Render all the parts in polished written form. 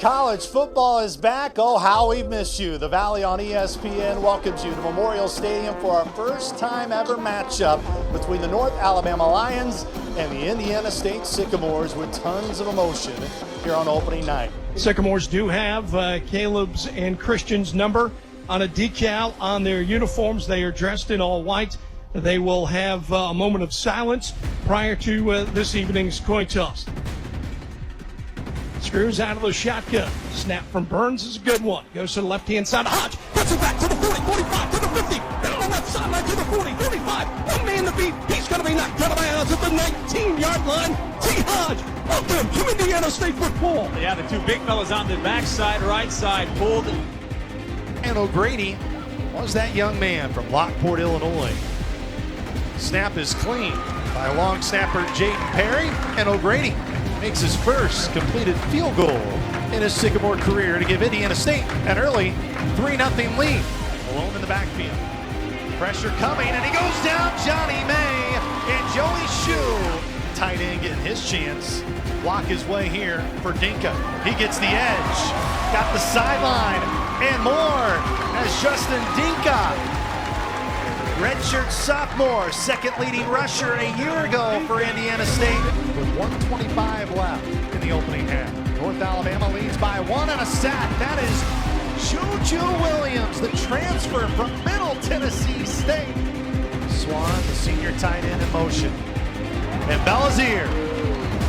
College football is back. Oh, how we miss you. The Valley on ESPN welcomes you to Memorial Stadium for our first time ever matchup between the North Alabama Lions and the Indiana State Sycamores with tons of emotion here on opening night. Sycamores do have Caleb's and Christian's number on a decal on their uniforms. They are dressed in all white. They will have a moment of silence prior to this evening's coin toss. Screws out of the shotgun. Snap from Burns is a good one. Goes to the left-hand side of Hodge. Puts it back to the 40, 45, to the 50. Down on the left sideline to the 40, 45. One man to beat. He's going to be knocked out of bounds at the 19-yard line. T. Hodge, welcome to Indiana State football. Yeah, the two big fellas on the backside, right side, pulled. And O'Grady was that young man from Lockport, Illinois. Snap is clean by long snapper Jaden Perry, and O'Grady makes his first completed field goal in his Sycamore career to give Indiana State an early 3-0 lead. Alone in the backfield. Pressure coming, and he goes down. Johnny May and Joey Shue. Tight end getting his chance. Block his way here for Dinka. He gets the edge. Got the sideline and more as Justin Dinka, redshirt sophomore, second leading rusher a year ago for Indiana State, with 1:25 left in the opening half. North Alabama leads by 1 and a sack. That is Juju Williams, the transfer from Middle Tennessee State. Swan, the senior tight end, in motion. And Belazier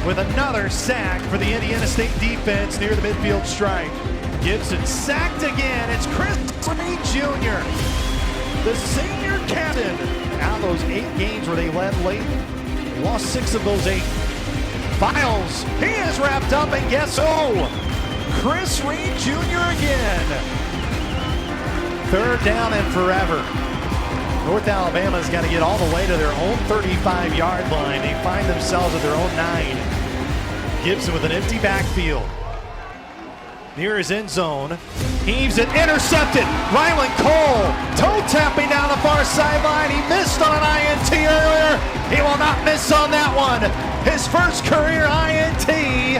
with another sack for the Indiana State defense near the midfield stripe. Gibson sacked again. It's Chris Reed Jr., the senior captain. Now those 8 games where they led late, they lost 6 of those 8. Files, he is wrapped up, and guess who? Chris Reed Jr. again. 3rd down and forever. North Alabama's got to get all the way to their own 35-yard line. They find themselves at their own 9. Gibson with an empty backfield. Near his end zone, heaves it, intercepted. Ryland Cole, toe tapping down the far sideline. He missed on an INT earlier. He will not miss on that one. His first career INT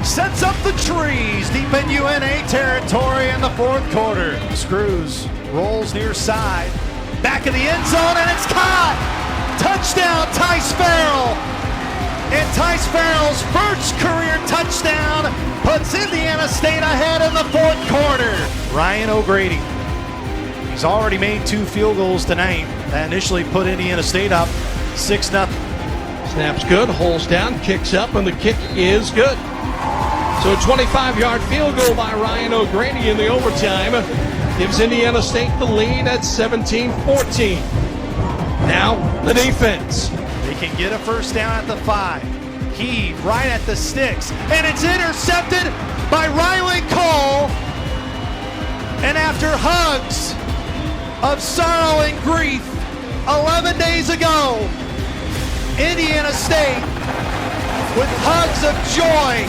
sets up the trees deep in UNA territory in the 4th quarter. Screws rolls near side, back of the end zone, and it's caught. Touchdown, Tice Farrell. And Tice Farrell's first career touchdown puts Indiana State ahead in the 4th quarter. Ryan O'Grady, he's already made 2 field goals tonight. That initially put Indiana State up 6-0. Snap's good, holds down, kicks up, and the kick is good. So a 25-yard field goal by Ryan O'Grady in the overtime gives Indiana State the lead at 17-14. Now the defense. They can get a first down at the 5. Heave right at the sticks, and it's intercepted by Riley Cole. And after hugs of sorrow and grief 11 days ago, Indiana State with hugs of joy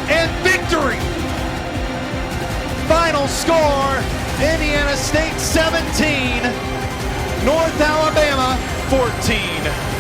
and victory. Final score, Indiana State 17, North Alabama 14.